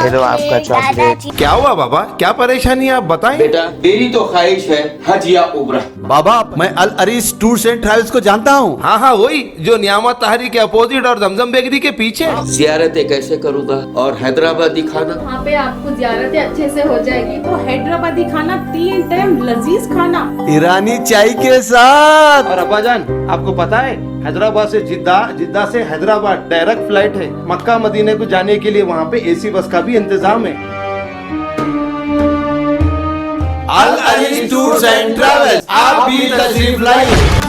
लो आपका चॉकलेट। क्या हुआ बाबा, क्या परेशानी है आप बताएं। बेटा मेरी तो ख्वाहिश है हज या उम्रा। बाबा मैं अल अरीस टूर्स एंड ट्रैवल्स को जानता हूँ। हाँ हाँ वही जो नियामत ताहरी के अपोजिट और जमजम बेकरी के पीछे। जियारतें कैसे करूँगा और हैदराबादी खाना? वहाँ पे आपको जियारतें अच्छे से हो जाएगी। वो हैदराबादी खाना 3 टाइम लजीज खाना ईरानी चाय के साथ। और अब्बाजान आपको पता है हैदराबाद से जिद्दा, जिद्दा से हैदराबाद डायरेक्ट फ्लाइट है। मक्का मदीने को जाने के लिए वहाँ पे एसी बस का भी इंतजाम है। अल अरीस टूर्स एंड ट्रैवल्स, आप भी तशरीफ लाइए।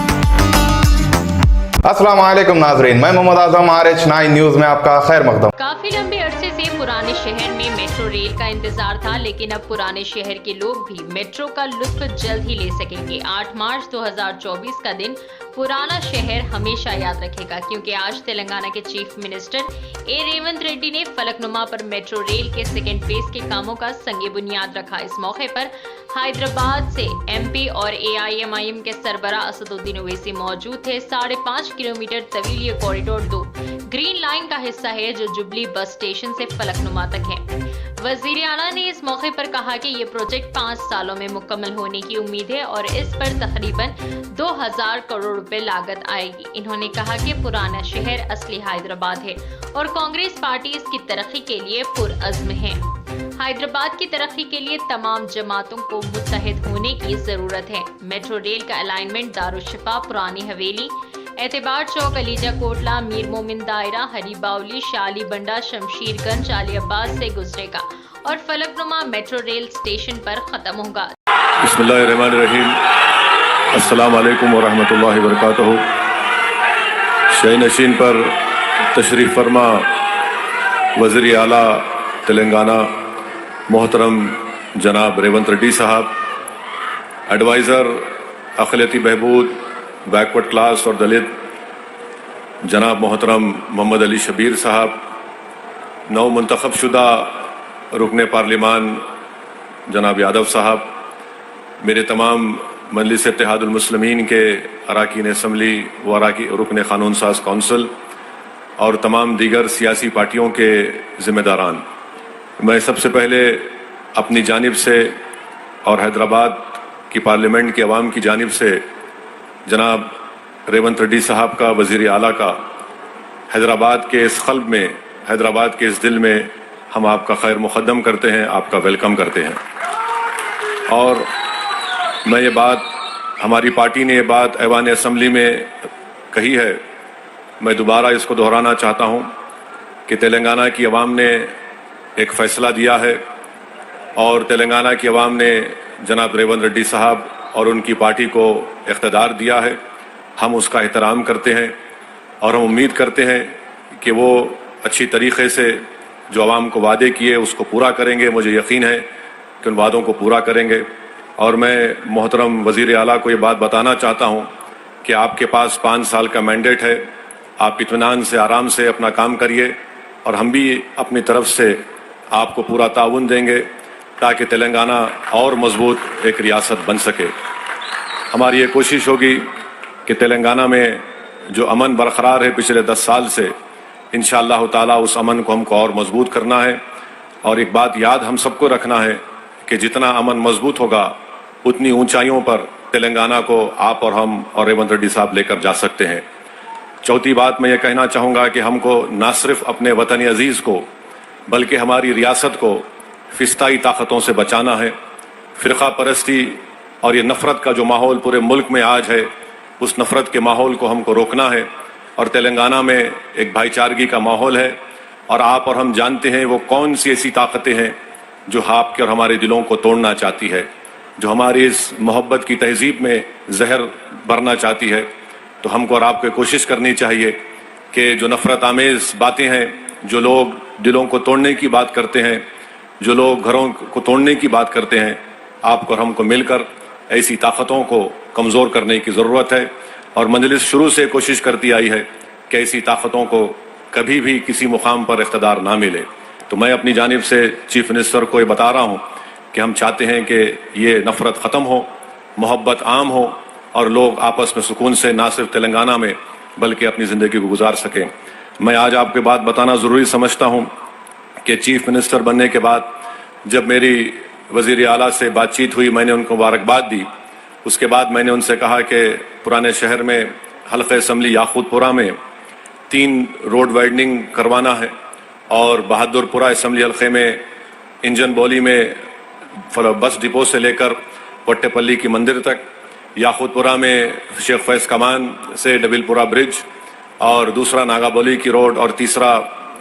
अस्सलाम वालेकुम नाजरीन, मैं मोहम्मद आजम RH9 न्यूज़ में आपका खैर मकदम। काफी लंबे अरसे से पुराने शहर में मेट्रो रेल का इंतजार था, लेकिन अब पुराने शहर के लोग भी मेट्रो का लुत्फ जल्द ही ले सकेंगे। 8 मार्च 2024 का दिन पुराना शहर हमेशा याद रखेगा, क्योंकि आज तेलंगाना के चीफ मिनिस्टर रेवंत रेड्डी ने फलकनुमा पर मेट्रो रेल के सेकेंड फेज के कामों का संगे बुनियाद रखा। इस मौके पर हैदराबाद से MP और AIMIM के सरबरा असदुद्दीन ओवैसी मौजूद थे। 5.5 किलोमीटर तवील ये कॉरिडोर 2 ग्रीन लाइन का हिस्सा है, जो जुबली बस स्टेशन से फलकनुमा तक है। वजीर आला ने इस मौके पर कहा कि ये प्रोजेक्ट 5 सालों में मुकम्मल होने की उम्मीद है और इस पर तकरीबन 2000 करोड़ रुपए लागत आएगी। इन्होंने कहा कि पुराना शहर असली हैदराबाद है और कांग्रेस पार्टी इसकी तरक्की के लिए पुरअज़्म है। हैदराबाद की तरक्की के लिए तमाम जमातों को मुत्तहिद होने की जरूरत है। मेट्रो रेल का अलाइनमेंट दारुशिफा, पुरानी हवेली, एतबार चौक, अलीजा कोटला, मीर मोमिन दायरा, हरी बावली, शाली बंडा, शमशीरगंज, अली अब्बास से गुजरेगा और फलकनुमा मेट्रो रेल स्टेशन पर खत्म होगा। बिस्मिल्लाहिर्रहमानिर्रहीम, अस्सलाम वालेकुम व रहमतुल्लाहि व बरकातहू। शही नशीन पर तशरीफ़ फरमा वज़ीर आला तेलंगाना मोहतरम जनाब रेवंत रेड्डी साहब, एडवाइज़र अक़लियती बहबूद, बैकवर्ड क्लास और दलित जनाब मोहतरम मोहम्मद अली शबीर साहब, नौ मुंतखब शुदा रुकने पार्लिमान जनाब यादव साहब, मेरे तमाम मजलिस इत्तेहादुल मुस्लिमीन के अराकीन असम्बली व रुकन क़ानून साज कौंसिल और तमाम दीगर सियासी पार्टियों के ज़िम्मेदारान, मैं सबसे पहले अपनी जानिब से और हैदराबाद की पार्लियामेंट की आवाम की जानिब से जनाब रेवंत रेड्डी साहब का, वज़ीर आला का, हैदराबाद के इस क़ल्ब में, हैदराबाद के इस दिल में हम आपका खैर मुक़द्दम करते हैं, आपका वेलकम करते हैं। और मैं ये बात, हमारी पार्टी ने ये बात ऐवान असम्बली में कही है, मैं दोबारा इसको दोहराना चाहता हूँ कि तेलंगाना की आवाम ने एक फ़ैसला दिया है और तेलंगाना की आवाम ने जनाब रेवंत रेड्डी साहब और उनकी पार्टी को इख्तिदार दिया है। हम उसका एहतराम करते हैं और हम उम्मीद करते हैं कि वो अच्छी तरीक़े से जो आवाम को वादे किए उसको पूरा करेंगे। मुझे यकीन है कि उन वादों को पूरा करेंगे। और मैं मोहतरम वज़ीर आला को ये बात बताना चाहता हूँ कि आपके पास 5 साल का मैंडेट है, आप इत्मीनान से, आराम से अपना काम करिए और हम भी अपनी तरफ से आपको पूरा ताउन देंगे ताकि तेलंगाना और मजबूत एक रियासत बन सके। हमारी ये कोशिश होगी कि तेलंगाना में जो अमन बरकरार है पिछले 10 साल से, इंशाअल्लाह ताला उस अमन को हमको और मजबूत करना है। और एक बात याद हम सबको रखना है कि जितना अमन मजबूत होगा उतनी ऊंचाइयों पर तेलंगाना को आप और हम और रेवंत रेड्डी साहब लेकर जा सकते हैं। चौथी बात मैं ये कहना चाहूँगा कि हमको ना सिर्फ अपने वतन अजीज़ को बल्कि हमारी रियासत को फिस्ताई ताकतों से बचाना है। फ़िरक़ा परस्ती और ये नफ़रत का जो माहौल पूरे मुल्क में आज है, उस नफ़रत के माहौल को हमको रोकना है। और तेलंगाना में एक भाईचारगी का माहौल है और आप और हम जानते हैं वो कौन सी ऐसी ताकतें हैं जो आपके और हमारे दिलों को तोड़ना चाहती है, जो हमारी इस मोहब्बत की तहज़ीब में जहर भरना चाहती है। तो हमको और आपको कोशिश करनी चाहिए कि जो नफ़रत आमेज़ बातें हैं, जो लोग दिलों को तोड़ने की बात करते हैं, जो लोग घरों को तोड़ने की बात करते हैं, आपको और हमको मिलकर ऐसी ताकतों को कमज़ोर करने की ज़रूरत है। और मजलिस शुरू से कोशिश करती आई है कि ऐसी ताकतों को कभी भी किसी मुकाम पर इख्तिदार ना मिले। तो मैं अपनी जानिब से चीफ मिनिस्टर को ये बता रहा हूँ कि हम चाहते हैं कि ये नफ़रत ख़त्म हो, मोहब्बत आम हो और लोग आपस में सुकून से ना सिर्फ तेलंगाना में बल्कि अपनी ज़िंदगी को गुजार सकें। मैं आज आपके बात बताना ज़रूरी समझता हूँ कि चीफ मिनिस्टर बनने के बाद जब मेरी वज़ीर आला से बातचीत हुई, मैंने उनको मुबारकबाद दी। उसके बाद मैंने उनसे कहा कि पुराने शहर में हल्क़े असम्बली याकूतपुरा में 3 रोड वाइडनिंग करवाना है और बहादुरपुरा असम्बली हल्क़े में इंजन बौली में बस डिपो से लेकर वट्टेपल्ली की मंदिर तक, याकूतपुरा में शेख फैज कमान से डबिलपुरा ब्रिज और दूसरा नागाबोली की रोड और तीसरा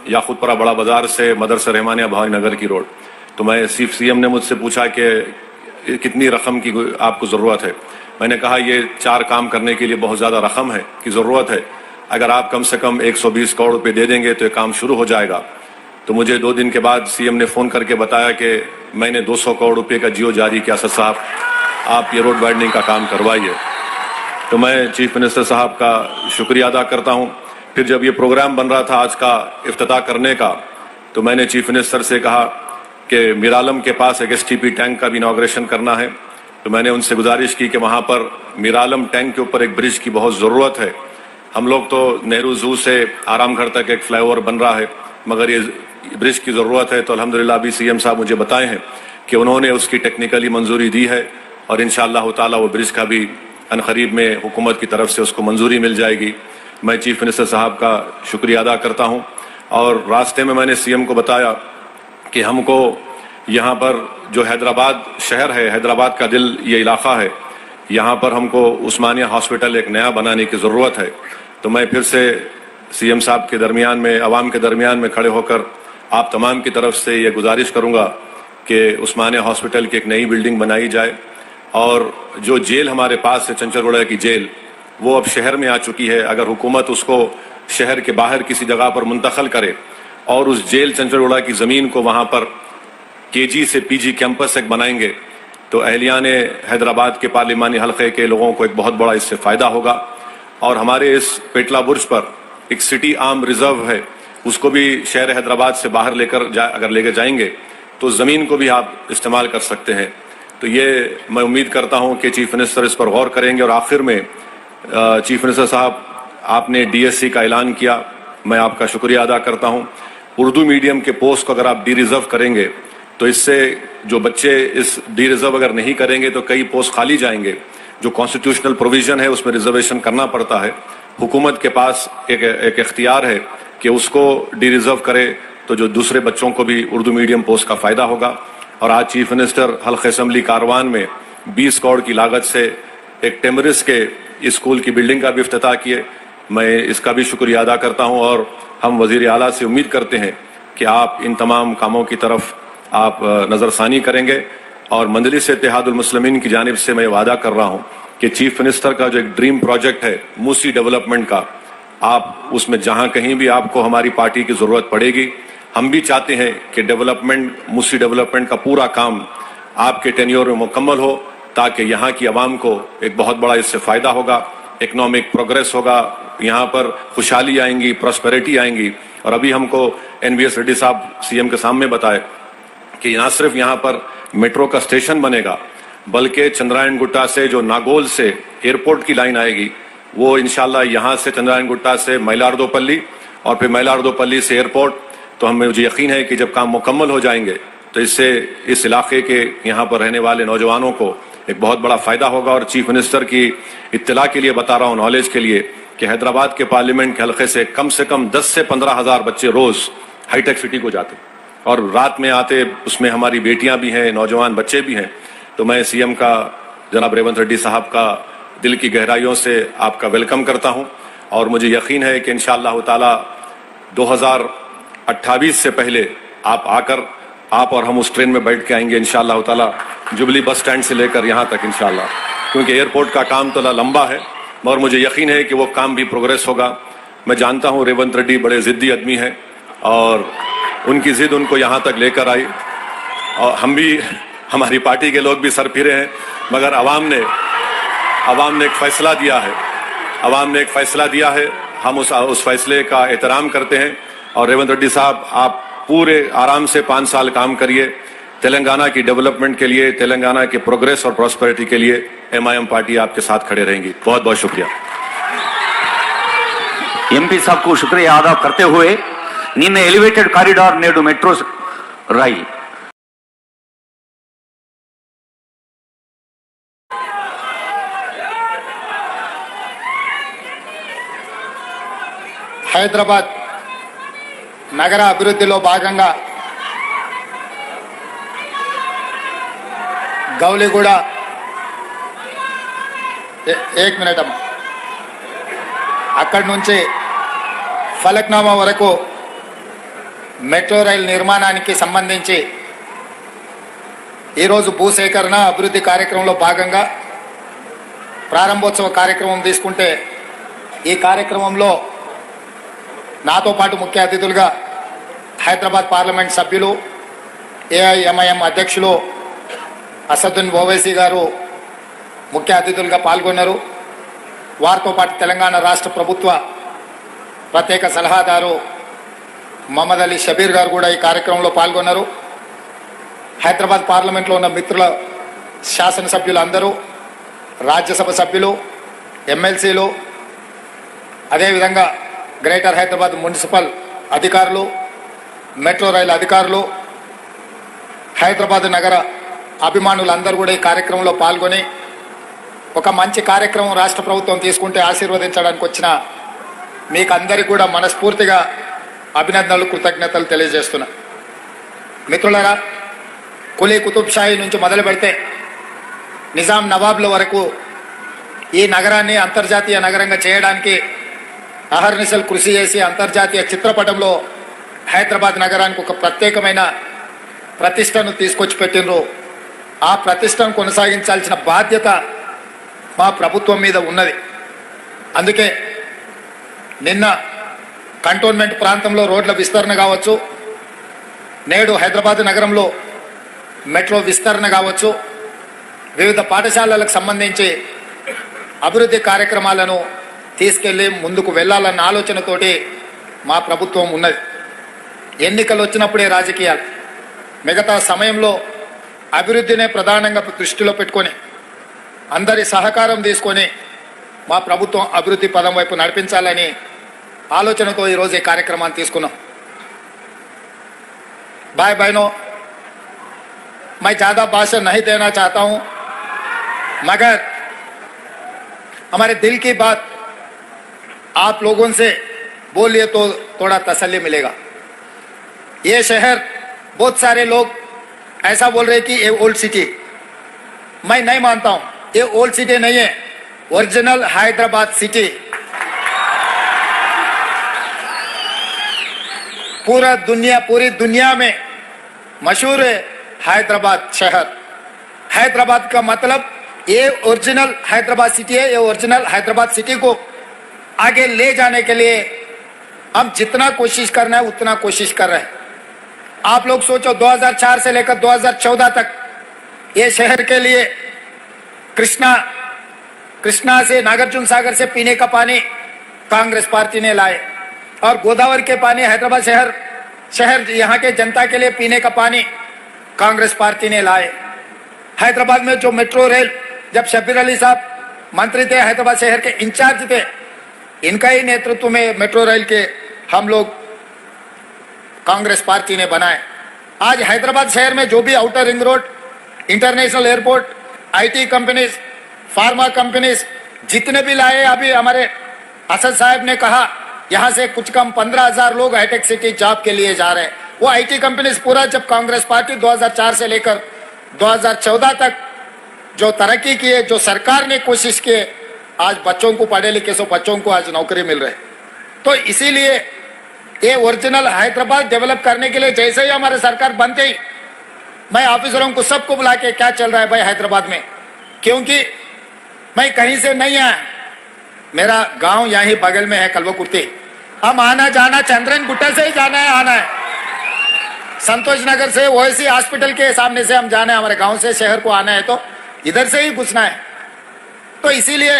याकूतपुरा बड़ा बाजार से मदरसा रहमानिया भाई नगर की रोड। तो मैं सीएम ने मुझसे पूछा कि कितनी रकम की आपको ज़रूरत है। मैंने कहा ये 4 काम करने के लिए बहुत ज़्यादा रकम है की ज़रूरत है, अगर आप कम से कम 120 करोड़ रुपये दे देंगे तो ये काम शुरू हो जाएगा। तो मुझे 2 दिन के बाद सीएम ने फ़ोन करके बताया कि मैंने 200 करोड़ रुपये का जियो जारी किया, सर साहब आप ये रोड वाइडनिंग का काम करवाइए। तो मैं चीफ मिनिस्टर साहब का शुक्रिया अदा करता हूँ। फिर जब ये प्रोग्राम बन रहा था आज का इफ्तिताह करने का, तो मैंने चीफ मिनिस्टर से कहा कि मीरालम के पास एक STP टैंक का भी इनॉग्रेशन करना है। तो मैंने उनसे गुजारिश की कि वहाँ पर मीरालम टैंक के ऊपर एक ब्रिज की बहुत ज़रूरत है। हम लोग तो नेहरू ज़ू से आरामगढ़ तक एक फ्लाईओवर बन रहा है, मगर ये ब्रिज की ज़रूरत है। तो अल्हम्दुलिल्लाह अभी सीएम साहब मुझे बताए हैं कि उन्होंने उसकी टेक्निकली मंजूरी दी है और इंशाअल्लाह ताला वो ब्रिज का भी अनकरीब में हुकूमत की तरफ से उसको मंजूरी मिल जाएगी। मैं चीफ मिनिस्टर साहब का शुक्रिया अदा करता हूँ। और रास्ते में मैंने सीएम को बताया कि हमको यहाँ पर जो हैदराबाद शहर है, हैदराबाद का दिल ये इलाका है, यहाँ पर हमको उस्मानिया हॉस्पिटल एक नया बनाने की ज़रूरत है। तो मैं फिर से सीएम साहब के दरमियान में, अवाम के दरमियान में खड़े होकर आप तमाम की तरफ से ये गुजारिश करूँगा कि उस्मानिया हॉस्पिटल की एक नई बिल्डिंग बनाई जाए। और जो जेल हमारे पास है, चंचलगुड़ा की जेल, वो अब शहर में आ चुकी है। अगर हुकूमत उसको शहर के बाहर किसी जगह पर मुंतकिल करे और उस जेल चंचलगुड़ा की ज़मीन को वहाँ पर KG से PG कैंपस एक बनाएंगे, तो अहलियान हैदराबाद के पार्लिमानी हल्के के लोगों को एक बहुत बड़ा इससे फ़ायदा होगा। और हमारे इस पेटला बुर्ज पर एक सिटी आर्म रिजर्व है, उसको भी शहर हैदराबाद से बाहर अगर लेकर जाएंगे तो ज़मीन को भी आप इस्तेमाल कर सकते हैं। तो ये मैं उम्मीद करता हूँ कि चीफ मिनिस्टर इस पर गौर करेंगे। और आखिर में चीफ मिनिस्टर साहब, आपने DSC का ऐलान किया, मैं आपका शुक्रिया अदा करता हूँ। उर्दू मीडियम के पोस्ट को अगर आप डी रिज़र्व करेंगे तो इससे जो बच्चे इस डी रिज़र्व अगर नहीं करेंगे तो कई पोस्ट खाली जाएंगे। जो कॉन्स्टिट्यूशनल प्रोविज़न है उसमें रिजर्वेशन करना पड़ता है। हुकूमत के पास एक इख्तियार है कि उसको डी रिज़र्व करे तो जो दूसरे बच्चों को भी उर्दू मीडियम पोस्ट का फ़ायदा होगा। और आज चीफ मिनिस्टर हल्क़े असम्बली कारवान में 20 करोड़ की लागत से एक टेमरिस के स्कूल की बिल्डिंग का भी इफ्तिताह किए, मैं इसका भी शुक्रिया अदा करता हूँ। और हम वज़ीर आला से उम्मीद करते हैं कि आप इन तमाम कामों की तरफ आप नज़रसानी करेंगे। और मंजलिस इत्तेहादुल मुस्लिमीन की जानिब से मैं वादा कर रहा हूँ कि चीफ मिनिस्टर का जो एक ड्रीम प्रोजेक्ट है मूसी डेवलपमेंट का, आप उसमें जहाँ कहीं भी आपको हमारी पार्टी की ज़रूरत पड़ेगी, हम भी चाहते हैं कि डेवलपमेंट, मूसी डेवलपमेंट का पूरा काम आपके टेन्योर में मुकम्मल हो, ताकि यहाँ की आवाम को एक बहुत बड़ा इससे फ़ायदा होगा, इकनॉमिक प्रोग्रेस होगा, यहाँ पर खुशहाली आएंगी, प्रॉस्पेरिटी आएंगी। और अभी हमको NVS रेड्डी साहब CM के सामने बताए कि ना सिर्फ यहाँ पर मेट्रो का स्टेशन बनेगा, बल्कि चंद्रायण गुट्टा से जो नागोल से एयरपोर्ट की लाइन आएगी, वो इंशाल्लाह यहाँ से चंद्रायण गुट्टा से मैलार्दोपल्ली और फिर मैलार्दोपल्ली से एयरपोर्ट। तो हमें मुझे यकीन है कि जब काम मुकम्मल हो जाएंगे तो इससे इस इलाके के यहाँ पर रहने वाले नौजवानों को एक बहुत बड़ा फ़ायदा होगा। और चीफ मिनिस्टर की इत्तला के लिए बता रहा हूँ, नॉलेज के लिए, कि हैदराबाद के पार्लियामेंट के हल्के से कम 10 से 15 हज़ार बच्चे रोज़ हाईटेक सिटी को जाते और रात में आते। उसमें हमारी बेटियां भी हैं, नौजवान बच्चे भी हैं। तो मैं CM का, जनाब रेवंत रेड्डी साहब का दिल की गहराइयों से आपका वेलकम करता हूं। और मुझे यकीन है कि इंशाअल्लाह ताला 2028 से पहले आप आकर, आप और हम उस ट्रेन में बैठ के आएंगे इंशाअल्लाह ताला, जुबली बस स्टैंड से लेकर यहाँ तक इंशाअल्लाह। क्योंकि एयरपोर्ट का काम तो लंबा है, मगर मुझे यकीन है कि वो काम भी प्रोग्रेस होगा। मैं जानता हूँ रेवंत रेड्डी बड़े ज़िद्दी आदमी हैं और उनकी ज़िद उनको यहाँ तक लेकर आई। और हम भी, हमारी पार्टी के लोग भी सर फिरे हैं, मगर आवाम ने एक फ़ैसला दिया है, आवाम ने एक फ़ैसला दिया है, हम उस फैसले का एहतराम करते हैं। और रेवंत रेड्डी साहब, आप पूरे आराम से 5 साल काम करिए तेलंगाना की डेवलपमेंट के लिए, तेलंगाना के प्रोग्रेस और प्रॉस्पेरिटी के लिए। MIM पार्टी आपके साथ खड़े रहेंगी। बहुत बहुत शुक्रिया। MP साहब को शुक्रिया अदा करते हुए నిన్న ఎలివేటెడ్ కారిడార్ నేడు మెట్రో రైల్. హైదరాబాద్ నగర అభివృద్ధిలో భాగంగా గౌలిగూడ ఏక్ మినిట్ అమ్మ, అక్కడి నుంచి ఫలక్నామా వరకు మెట్రో రైల్ నిర్మాణానికి సంబంధించి ఈరోజు భూసేకరణ అభివృద్ధి కార్యక్రమంలో భాగంగా ప్రారంభోత్సవ కార్యక్రమం తీసుకుంటే, ఈ కార్యక్రమంలో నాతో పాటు ముఖ్య అతిథులుగా హైదరాబాద్ పార్లమెంట్ సభ్యులు ఏఐఎంఐఎం అధ్యక్షులు అసదుద్దీన్ ఓవైసీ గారు ముఖ్య అతిథులుగా పాల్గొన్నారు. వారితో పాటు తెలంగాణ రాష్ట్ర ప్రభుత్వ ప్రత్యేక సలహాదారు మహమ్మద్ అలీ షబీర్ గారు కూడా ఈ కార్యక్రమంలో పాల్గొన్నారు. హైదరాబాద్ పార్లమెంట్లో ఉన్న మిత్రుల శాసనసభ్యులు అందరూ, రాజ్యసభ సభ్యులు, ఎమ్మెల్సీలు, అదేవిధంగా గ్రేటర్ హైదరాబాద్ మున్సిపల్ అధికారులు, మెట్రో రైలు అధికారులు, హైదరాబాద్ నగర అభిమానులందరూ కూడా ఈ కార్యక్రమంలో పాల్గొని ఒక మంచి కార్యక్రమం రాష్ట్ర ప్రభుత్వం తీసుకుంటే ఆశీర్వదించడానికి వచ్చిన మీకు అందరికీ కూడా మనస్ఫూర్తిగా అభినందనలు, కృతజ్ఞతలు తెలియజేస్తున్నా. మిత్రులారా, కులీ కుతుబ్ షాహీ నుంచి మొదలు పెడితే నిజాం నవాబ్ల వరకు ఈ నగరాన్ని అంతర్జాతీయ నగరంగా చేయడానికి అహర్నిశలు కృషి చేసి అంతర్జాతీయ చిత్రపటంలో హైదరాబాద్ నగరానికి ఒక ప్రత్యేకమైన ప్రతిష్టను తీసుకొచ్చి పెట్టినరు. ఆ ప్రతిష్టను కొనసాగించాల్సిన బాధ్యత మా ప్రభుత్వం మీద ఉన్నది. అందుకే నిన్న కంటోన్మెంట్ ప్రాంతంలో రోడ్ల విస్తరణ కావచ్చు, నేడు హైదరాబాద్ నగరంలో మెట్రో విస్తరణ కావచ్చు, వివిధ పాఠశాలలకు సంబంధించి అభివృద్ధి కార్యక్రమాలను తీసుకెళ్ళి ముందుకు వెళ్ళాలన్న ఆలోచనతోటి మా ప్రభుత్వం ఉన్నది. ఎన్నికలు వచ్చినప్పుడే రాజకీయాలు, మిగతా సమయంలో అభివృద్ధినే ప్రధానంగా దృష్టిలో పెట్టుకొని అందరి సహకారం తీసుకొని మా ప్రభుత్వం అభివృద్ధి పదం వైపు నడిపించాలని ఆలోచనతో ఈరోజు ఈ కార్యక్రమాన్ని తీసుకున్నాం. भाई बहनों, मैं ज़्यादा भाषण नहीं देना चाहता हूं, मगर हमारे दिल की बात आप लोगों से बोलिए तो थोड़ा तसल्ली मिलेगा. ये शहर, बहुत सारे लोग ऐसा बोल रहे कि ये ओल्ड सिटी, मैं नहीं मानता हूं. ये ओल्ड सिटी नहीं है, ओरिजिनल हैदराबाद सिटी. पूरी दुनिया में मशहूर है हैदराबाद शहर. हैदराबाद का मतलब ये ओरिजिनल हैदराबाद सिटी है. ये ओरिजिनल हैदराबाद सिटी को आगे ले जाने के लिए हम जितना कोशिश करना है उतना कोशिश कर रहे हैं. आप लोग सोचो, 2004 से लेकर 2014 तक ये शहर के लिए कृष्णा से, नागार्जुन सागर से पीने का पानी कांग्रेस पार्टी ने लाए, और गोदावरी के पानी हैदराबाद शहर यहाँ के जनता के लिए पीने का पानी कांग्रेस पार्टी ने लाए. हैदराबाद में जो मेट्रो रेल, जब शब्बीर अली साहब मंत्री थे, हैदराबाद शहर के इंचार्ज थे, इनका ही नेतृत्व में मेट्रो रेल के हम लोग कांग्रेस पार्टी ने बनाए. आज हैदराबाद शहर में जो भी outer ring road, international airport, IT companies, pharma companies जितने भी लाए, अभी हमारे असद साहब ने कहा यहाँ से कुछ कम 15,000 लोग हाईटेक सिटी जॉब के लिए जा रहे हैं. वो आईटी कंपनीज पूरा, जब कांग्रेस पार्टी 2004 से लेकर 2014 तक जो तरक्की किए, जो सरकार ने कोशिश किए, आज बच्चों को, पढ़े लिखे सो बच्चों को आज नौकरी मिल रही. तो इसीलिए ये ओरिजिनल हैदराबाद डेवलप करने के लिए जैसे ही हमारे सरकार बनते ही मैं ऑफिसरों को सबको बुला के, क्या चल रहा है भाई हैदराबाद में, क्योंकि मैं कहीं से नहीं आया, मेरा गांव यहीं बगल में है कल्वकुर्ती. हम आना जाना चंद्रन गुट्टा से ही जाना है, आना है संतोष नगर से, ओएसी हॉस्पिटल के सामने से हम जाना है, हमारे गांव से शहर को आना है तो इधर से ही घुसना है. तो इसीलिए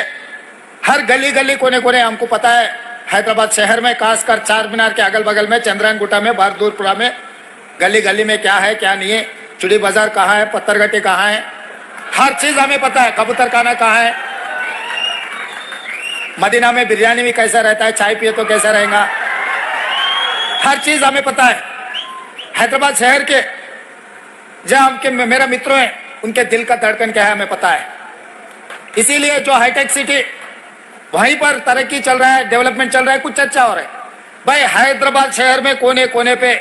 हर गली गली कोने कोने हमको पता है हैदराबाद शहर में, खासकर चार मीनार के अगल बगल में, चंद्रन गुट्टा में, बहादुरपुरा में, गली गली में क्या है क्या नहीं है, चुड़ी बाजार कहाँ है, पत्थरगट्टी कहाँ है, हर चीज हमें पता है. कबूतर खाना कहाँ है, मदीना में बिरयानी भी कैसा रहता है, चाय पिए तो कैसा रहेगा, हर चीज हमें पता है। हैदराबाद शहर के जहां के मेरा मित्र हैं उनके दिल का धड़कन क्या है हमें पता है। इसीलिए जो हाईटेक सिटी वहीं पर तरक्की चल रहा है, डेवलपमेंट चल रहा है, कुछ चर्चा हो रहा है। भाई हैदराबाद शहर में कोने कोने पे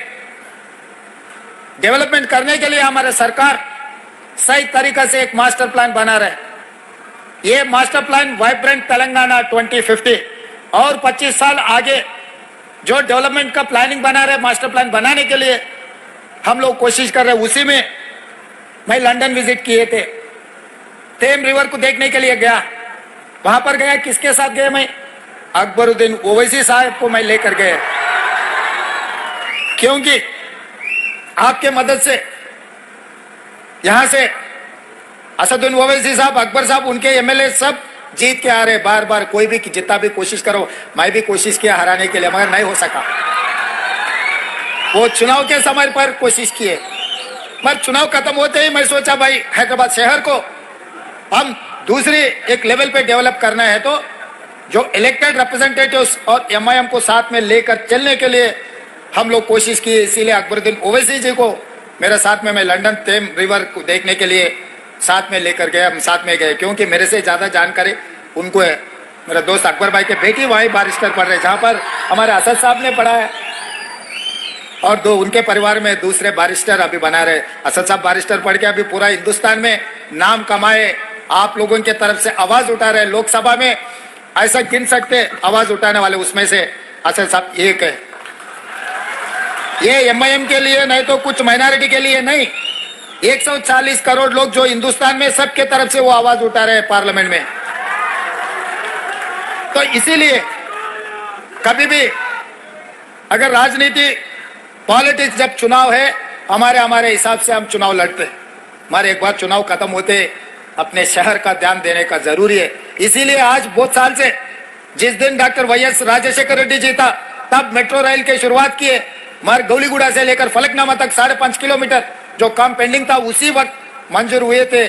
डेवलपमेंट करने के लिए हमारे सरकार सही तरीके से एक मास्टर प्लान बना रहे। ये मास्टर प्लान वाइब्रेंट तेलंगाना 2050 और 25 साल आगे जो डेवलपमेंट का प्लानिंग बना रहे, मास्टर प्लान बनाने के लिए हम लोग कोशिश कर रहे हैं। उसी में मैं लंदन विजिट किए थे, टेम रिवर को देखने के लिए गया। वहां पर गया, किसके साथ गए? मैं अकबरुद्दीन ओवैसी साहब को मैं लेकर गया, क्योंकि आपके मदद से यहां से असदुद्दीन ओवैसी साहब, अकबर साहब, उनके एमएलए सब जीत के आ रहे। बार बार कोई भी जितना भी कोशिश करो, मैं भी कोशिश किया हराने के लिए, मगर नहीं हो सका। वो चुनाव के समय पर कोशिश किए, मगर चुनाव खत्म होते ही मैं सोचा भाई हैदराबाद शहर को हम दूसरी एक लेवल पे डेवलप करना है, तो जो इलेक्टेड रिप्रेजेंटेटिव्स और एमआईएम को साथ में लेकर चलने के लिए हम लोग कोशिश किए। इसीलिए अकबरुद्दीन ओवैसी जी को मेरे साथ में मैं लंदन टेम रिवर को देखने के लिए साथ में लेकर गए। हम साथ में गए क्योंकि मेरे से ज्यादा जानकारी उनको है। मेरा दोस्त अकबर भाई के बेटी वहीं बारिस्टर पढ़ रहे, जहां पर हमारे असद साहब ने पढ़ा है, और दो उनके परिवार में दूसरे बारिस्टर अभी बना रहे। असद साहब बारिस्टर पढ़ के अभी पूरा हिंदुस्तान में नाम कमाए, आप लोगों के तरफ से आवाज उठा रहे। लोकसभा में ऐसा गिन सकते आवाज उठाने वाले, उसमें से असद साहब एक है। ये एमआईएम के लिए नहीं तो कुछ माइनॉरिटी के लिए नहीं, 140 करोड़ लोग जो हिंदुस्तान में सबके तरफ से वो आवाज उठा रहे हैं पार्लियामेंट में। तो इसीलिए कभी भी अगर राजनीति पॉलिटिक्स जब चुनाव है, हमारे हिसाब से हम चुनाव लड़ते, हमारे एक बार चुनाव खत्म होते अपने शहर का ध्यान देने का जरूरी है। इसीलिए आज बहुत साल से जिस दिन डॉक्टर वाईएस राजशेखर रेड्डी जी था तब मेट्रो रेल की शुरुआत किए, मगर गौलीगुड़ा से लेकर फलकनामा तक 5.5 किलोमीटर जो काम पेंडिंग था उसी वक्त मंजूर हुए थे,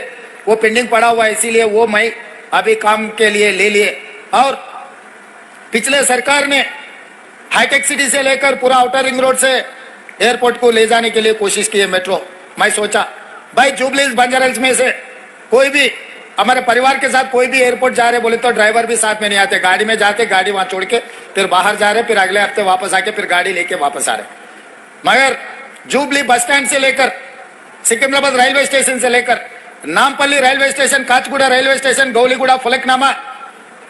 वो पेंडिंग पड़ा हुआ है। इसीलिए वो मैं अभी काम के लिए ले लिए। और पिछले सरकार ने हाईटेक सिटी से लेकर पूरा आउटर रिंग रोड से एयरपोर्ट को ले जाने के लिए कोशिश की है मेट्रो। मैं सोचा भाई जुबली हिल्स बंजारा हिल्स में से कोई भी हमारे परिवार के साथ कोई भी एयरपोर्ट जा रहे बोले तो ड्राइवर भी साथ में नहीं आते, गाड़ी में जाते, गाड़ी वहां छोड़ के फिर बाहर जा रहे, फिर अगले हफ्ते वापस आके फिर गाड़ी लेके वापस आ रहे। मगर जुबली बस स्टैंड से लेकर सिकंदराबाद रेलवे स्टेशन से लेकर Nampally railway station, Kacheguda railway station, Gowliguda, Falaknuma,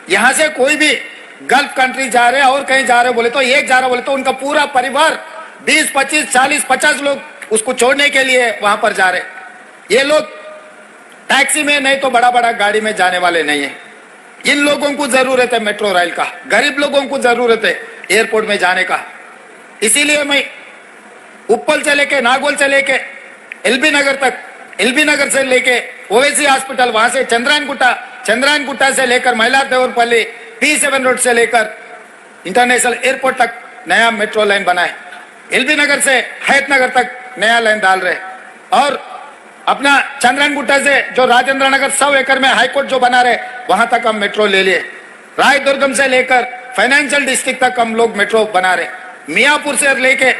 यहां से कोई भी गल्फ कंट्री जा रहे और कहीं जा रहे बोले तो, एक जा रहा बोले तो उनका पूरा परिवार 20, 25, 40, 50 लोग उसको छोड़ने के लिए वहां पर जा रहे। ये लोग टैक्सी में नहीं तो बड़ा बड़ा गाड़ी में जाने वाले नहीं है। इन लोगों को जरूरत है मेट्रो रेल का, गरीब लोगों को जरूरत है एयरपोर्ट में जाने का। इसीलिए मैं उप्पल से लेके नागौल से लेके एलबी नगर तक, एलबी नगर से लेके ओवैसी हॉस्पिटल, वहां से चंद्रायन गुट्टा से लेकर मैलादेवरपल्ली, P7 रोड से लेकर इंटरनेशनल एयरपोर्ट तक नया मेट्रो लाइन बनाए। एलबी नगर से हैदनगर तक नया लाइन डाल रहे, और अपना चंद्रायन गुट्टा से जो राजेंद्र नगर 100 एकड़ में हाईकोर्ट जो बना रहे वहां तक हम मेट्रो ले लिए। रायदुर्गम से लेकर फाइनेंशियल डिस्ट्रिक्ट तक हम लोग मेट्रो बना रहे। मियापुर से लेके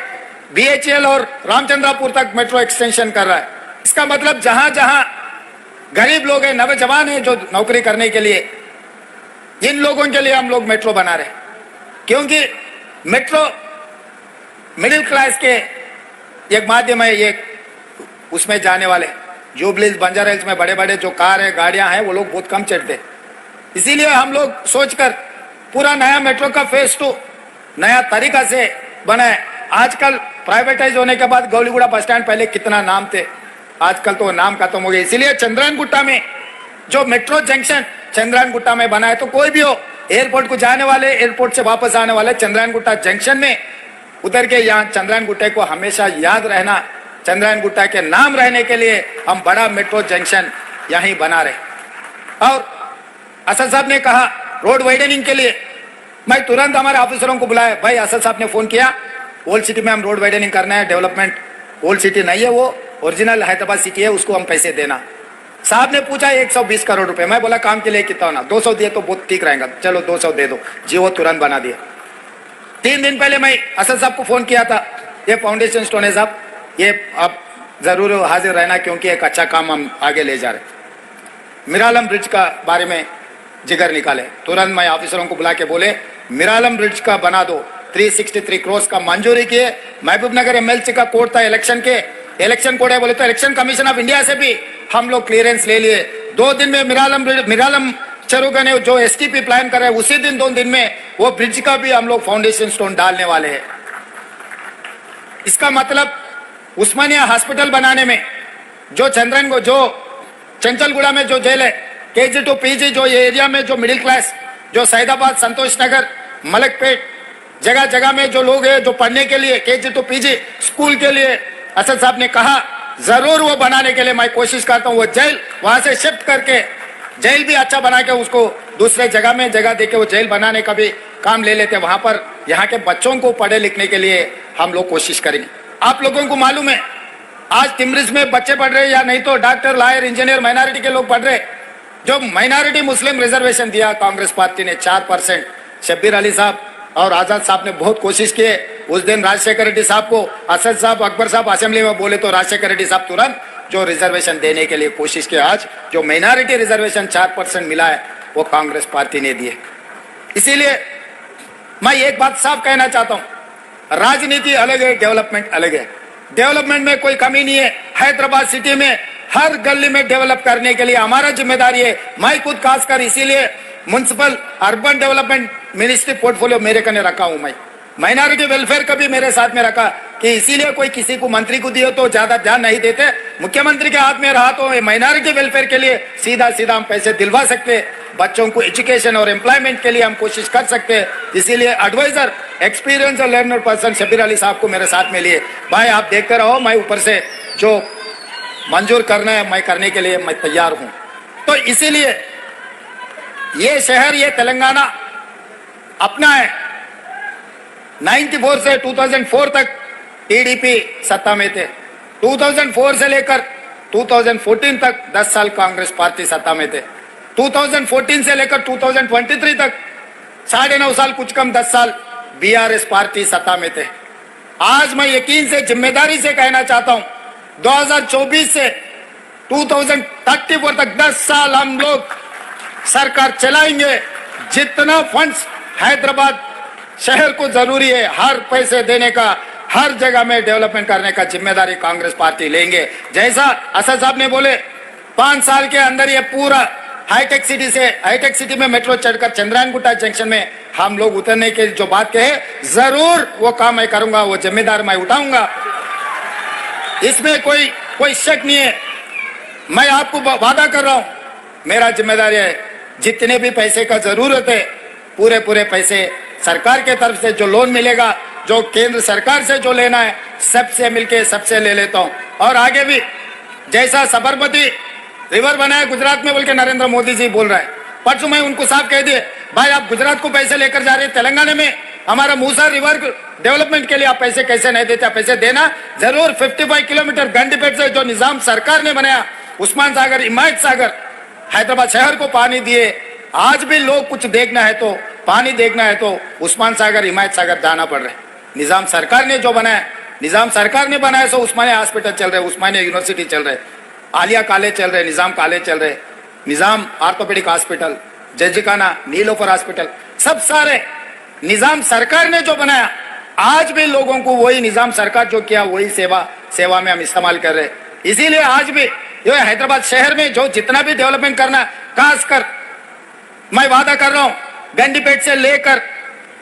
BHEL और रामचंद्रापुर तक मेट्रो एक्सटेंशन कर रहा है। इसका मतलब जहां जहां गरीब लोग हैं, नौजवान हैं जो नौकरी करने के लिए, इन लोगों के लिए हम लोग मेट्रो बना रहे, क्योंकि मेट्रो मिडिल क्लास के एक माध्यम है। ये उसमें जाने वाले जुबली हिल्स, बंजारा हिल्स में बड़े बड़े जो कार है, गाड़ियां हैं, वो लोग बहुत कम चढ़ते। इसीलिए हम लोग सोचकर पूरा नया मेट्रो का फेज 2 नया तरीका से बनाए। आजकल प्राइवेटाइज होने के बाद गौलीगुड़ा बस स्टैंड पहले कितना नाम थे, आजकल तो नाम खत्म हो गए। इसीलिए चंद्रायन गुट्टा में जो मेट्रो जंक्शन चंद्रायन गुट्टा में बना है, तो कोई भी हो एयरपोर्ट को जाने वाले, एयरपोर्ट से वापस आने वाले चंद्रायन गुट्टा जंक्शन में उतर के यहाँ चंद्रायन गुट्टे को हमेशा याद रहना, चंद्रायन गुट्टा के नाम रहने के लिए हम बड़ा मेट्रो जंक्शन यहीं बना रहे। और असद साहब ने कहा रोड वाइडनिंग के लिए, मैं तुरंत हमारे ऑफिसरों को बुलाया। भाई असद साहब ने फोन किया, ओल्ड सिटी में हम रोड वाइडनिंग करना है, डेवलपमेंट ओल्ड सिटी नहीं है, वो ओरिजिनल हैदराबाद सिटी है, उसको हम पैसे देना। साहब ने पूछा 120 करोड़ रुपए। मैं बोला काम के लिए कितना होना, 200 दिए तो बहुत ठीक रहेगा, चलो 200 दे दो जी। वो तुरंत बना दिया। 3 दिन पहले मैं असद साहब को फोन किया था, ये फाउंडेशन स्टोन है साहब, ये आप जरूर हाजिर रहना क्योंकि एक अच्छा काम हम आगे ले जा रहे। मिरालम ब्रिज का बारे में जिगर निकाले, तुरंत मैं ऑफिसरों को बुला के बोले मिरालम ब्रिज का बना दो। 363 करोड़ का मंजूरी किए। महबूब नगर एमएलसी का कोड था इलेक्शन के, इलेक्शन कोड है बोले तो इलेक्शन कमीशन ऑफ इंडिया से भी हम लोग क्लियरेंस ले लिए। 2 दिन में मिरालम चरुगा ने जो एसटीपी प्लान कर रहे हैं उसी दिन 2 दिन में वो ब्रिज का भी हम लोग फाउंडेशन स्टोन डालने वाले हैं। इसका मतलब उस्मानिया हॉस्पिटल बनाने में जो चंचलगुड़ा में जो जेल है, KG to PG जो ये एरिया में जो मिडिल क्लास, जो सैदाबाद, संतोष नगर, मलकपेट जगह जगह में जो लोग हैं जो पढ़ने के लिए KG to PG स्कूल के लिए असद साहब ने कहा जरूर वो बनाने के लिए मैं कोशिश करता हूँ। वो जेल वहां से शिफ्ट करके जेल भी अच्छा बना के उसको दूसरे जगह में जगह देके वो जेल बनाने का भी काम ले लेते। वहां पर यहाँ के बच्चों को पढ़े लिखने के लिए हम लोग कोशिश करेंगे। आप लोगों को मालूम है आज तिमरिस में बच्चे पढ़ रहे या नहीं तो डॉक्टर, लॉयर, इंजीनियर माइनॉरिटी के लोग पढ़ रहे। जो माइनॉरिटी मुस्लिम रिजर्वेशन दिया कांग्रेस पार्टी ने 4%, शब्बीर अली साहब और आजाद साहब ने बहुत कोशिश किए। उस दिन राजशेखर रेड्डी साहब को असद साहब, अकबर साहब असेंबली में बोले तो राजशेखर रेड्डी साहब तुरंत जो रिजर्वेशन देने के लिए कोशिश किया। आज जो माइनॉरिटी रिजर्वेशन 4% मिला है वो कांग्रेस पार्टी ने दिए। इसीलिए मैं एक बात साफ कहना चाहता हूं, राजनीति अलग है, डेवलपमेंट अलग है। डेवलपमेंट में कोई कमी नहीं है। हैदराबाद सिटी में हर गली में डेवलप करने के लिए हमारा जिम्मेदारी है। मैं खुद खासकर इसीलिए municipal urban development ministry portfolio मेरे कने रखा हूं। मैं माइनॉरिटी वेलफेयर का भी मेरे साथ में रखा कि इसीलिए कोई किसी को मंत्री को दिए तो ज्यादा ध्यान नहीं देते। मुख्यमंत्री के हाथ में रहा तो माइनॉरिटी वेलफेयर के लिए सीधा सीधा हम पैसे दिलवा सकते, बच्चों को एजुकेशन और एम्प्लॉयमेंट के लिए हम कोशिश कर सकते हैं। इसीलिए एडवाइजर, एक्सपीरियंस और लर्नर पर्सन शब्बीर अली साहब को मेरे साथ में लिए। भाई आप देखते रहो, मैं ऊपर से जो मंजूर करना है मैं करने के लिए मैं तैयार हूं। तो इसीलिए ये शहर, ये तेलंगाना अपना है। 94 से 2004 तक टीडीपी सत्ता में थे। 2004 से लेकर 2014 तक 10 साल कांग्रेस पार्टी सत्ता में थे। 2014 से लेकर 2023 तक 9.5 साल, कुछ कम 10 साल बीआरएस पार्टी सत्ता में थे। आज मैं यकीन से, जिम्मेदारी से कहना चाहता हूं 2024 से 2034 तक 10 साल हम लोग सरकार चलाएंगे। जितना फंड्स हैदराबाद शहर को जरूरी है, हर पैसे देने का, हर जगह में डेवलपमेंट करने का जिम्मेदारी कांग्रेस पार्टी लेंगे। जैसा असद साहब ने बोले 5 साल के अंदर ये पूरा हाईटेक सिटी में मेट्रो चढ़कर चंद्रायन गुट्टा जंक्शन में हम लोग उतरने की जो बात कहे, जरूर वो काम मैं करूंगा, वो जिम्मेदार मैं उठाऊंगा। इसमें कोई शक नहीं है। मैं आपको वादा कर रहा हूं, मेरा जिम्मेदारी है जितने भी पैसे का जरूरत है पूरे पैसे सरकार के तरफ से जो लोन मिलेगा, जो केंद्र सरकार से जो लेना है, सबसे मिलके सबसे ले लेता हूं। और आगे भी जैसा साबरमती रिवर बनाया गुजरात में बोल के नरेंद्र मोदी जी बोल रहे हैं, परसों मैं उनको साफ कह दिए, भाई आप गुजरात को पैसे लेकर जा रहे हैं, तेलंगाना में हमारा मूसा रिवर डेवलपमेंट के लिए आप पैसे कैसे नहीं देते? पैसे देना जरूर। 55 किलोमीटर गंडीपेट से जो निजाम सरकार ने बनाया, उस्मान सागर, हिमायत सागर, हैदराबाद शहर को पानी दिए। आज भी लोग कुछ देखना है तो, पानी देखना है तो उस्मान सागर, हिमायत सागर जाना पड़ रहा है। निजाम सरकार ने जो बनाया, निजाम सरकार ने बनाया, सो उस्मानिया हॉस्पिटल चल रहे, उस्मानिया यूनिवर्सिटी चल रहे, आलिया कॉलेज चल रहे, निजाम कॉलेज चल रहे, निजाम ऑर्थोपेडिक हॉस्पिटल, जजिकाना, नीलोफर हॉस्पिटल, सब सारे निजाम सरकार ने जो बनाया। आज भी लोगों को वही निजाम सरकार जो किया वही सेवा में हम इस्तेमाल कर रहे। इसीलिए आज भी जो हैदराबाद शहर में जो जितना भी डेवलपमेंट करना, खासकर मैं वादा कर रहा हूं गंडीपेट से लेकर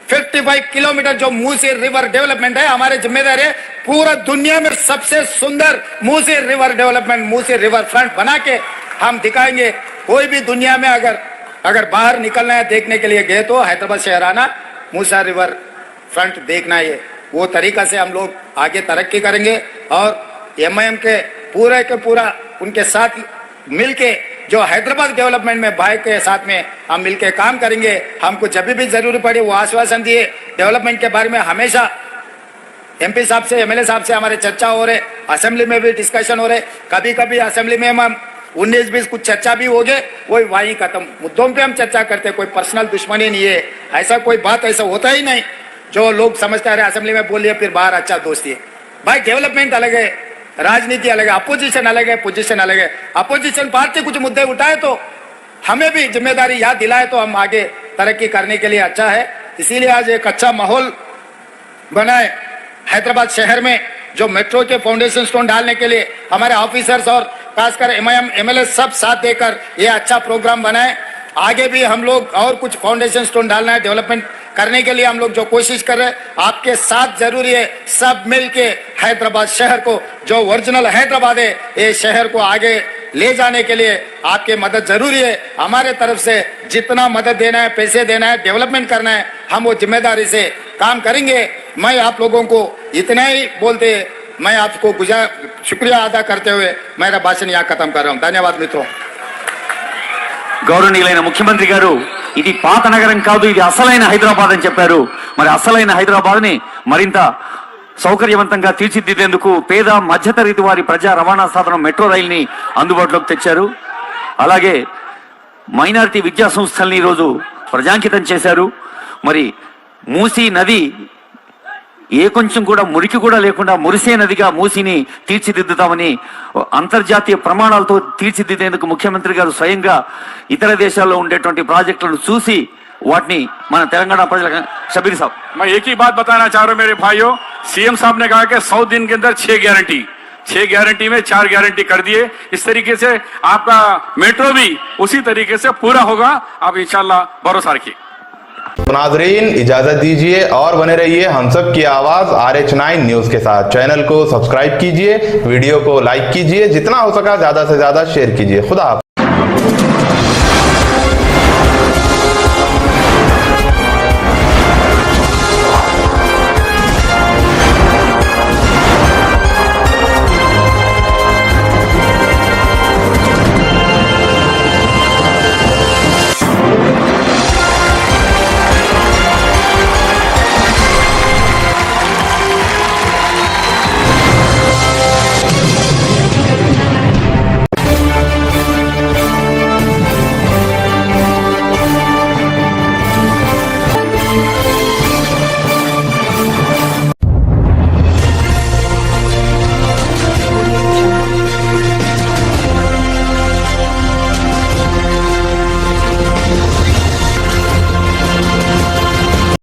55 किलोमीटर जो मूसी रिवर डेवलपमेंट है, हमारे जिम्मेदारी है। पूरा दुनिया में सबसे सुंदर Musi river development, Musi river front बना के हम दिखाएंगे। कोई भी दुनिया में अगर बाहर निकलना है, देखने के लिए गए तो हैदराबाद शहर आना, मूसा रिवर फ्रंट देखना है। वो तरीका से हम लोग आगे तरक्की करेंगे और एमआईएम के पूरा उनके साथ मिलके जो हैदराबाद डेवलपमेंट में भाई के साथ में हम मिलके काम करेंगे। हमको जब भी जरूरी पड़े वो आश्वासन दिए। डेवलपमेंट के बारे में हमेशा एमपी साहब से, एमएलए साहब से हमारे चर्चा हो रहे, असेंबली में भी डिस्कशन हो रहे। कभी कभी असेंबली में हम 19-20 कुछ चर्चा भी हो गए, वही वहीं खत्म। मुद्दों पे हम चर्चा करते, कोई पर्सनल दुश्मनी नहीं है, ऐसा कोई बात ऐसा होता ही नहीं। जो लोग समझते हैं असेंबली में बोलिए फिर बाहर अच्छा दोस्ती है। भाई डेवलपमेंट अलग है, राजनीति अलग है, अपोजिशन अलग है, पोजीशन अलग है। अपोजिशन पार्टी कुछ मुद्दे उठाए तो हमें भी जिम्मेदारी याद दिलाए तो हम आगे तरक्की करने के लिए अच्छा है। इसीलिए आज एक अच्छा माहौल बनाए हैदराबाद शहर में, जो मेट्रो के फाउंडेशन स्टोन डालने के लिए हमारे ऑफिसर्स और खासकर एमआईएम एमएलए सब साथ देकर ये अच्छा प्रोग्राम बनाए। आगे भी हम लोग और कुछ फाउंडेशन स्टोन डालना है, डेवलपमेंट करने के लिए हम लोग जो कोशिश कर रहे हैं, आपके साथ जरूरी है। सब मिलके हैदराबाद शहर को, जो ओरिजिनल हैदराबाद है, ये शहर को आगे ले जाने के लिए आपके मदद जरूरी है। हमारे तरफ से जितना मदद देना है, पैसे देना है, डेवलपमेंट करना है, हम वो जिम्मेदारी से काम करेंगे। मैं आप लोगों को इतना ही बोलते मैं आपको शुक्रिया अदा करते हुए मेरा भाषण यहाँ खत्म कर रहा हूँ। धन्यवाद मित्रों। గౌరవనీయులైన ముఖ్యమంత్రి గారు ఇది పాత నగరం కాదు, ఇది అసలైన హైదరాబాద్ అని చెప్పారు. మరి అసలైన హైదరాబాద్ ని మరింత సౌకర్యవంతంగా తీర్చిదిద్దేందుకు పేద మధ్యతరగతి వారి ప్రజా రవాణా సాధనం మెట్రో రైల్ని అందుబాటులోకి తెచ్చారు. అలాగే మైనారిటీ విద్యా సంస్థల్ని ఈరోజు ప్రజాంకితం చేశారు. మరి మూసీ నది ఏ కొంచెం కూడా మురికి కూడా లేకుండా మురిసే నదిగా మూసిని తీర్చిదిద్దుతామని అంతర్జాతీయ ప్రమాణాలతో తీర్చిదిద్దేందుకు ముఖ్యమంత్రి గారు స్వయంగా ఇతర దేశాల్లో ఉండేటువంటి ప్రాజెక్టులను చూసి వాటిని మన తెలంగాణ ప్రజలకు शबीर साहब, मैं एक ही बात बताना चाह रहा हूं मेरे भाइयों, सीएम साहब ने कहा कि 100 दिन के अंदर 6 गारंटी में 4 गारंटी कर दिए। इस तरीके से आपका मेट्रो भी उसी तरीके से पूरा होगा, आप इंशाल्लाह भरोसा रखिए। नाजरीन इजाजत दीजिए और बने रहिए हम सब की आवाज RH9 न्यूज के साथ। चैनल को सब्सक्राइब कीजिए, वीडियो को लाइक कीजिए, जितना हो सका ज्यादा से ज्यादा शेयर कीजिए। खुदा हाफिज।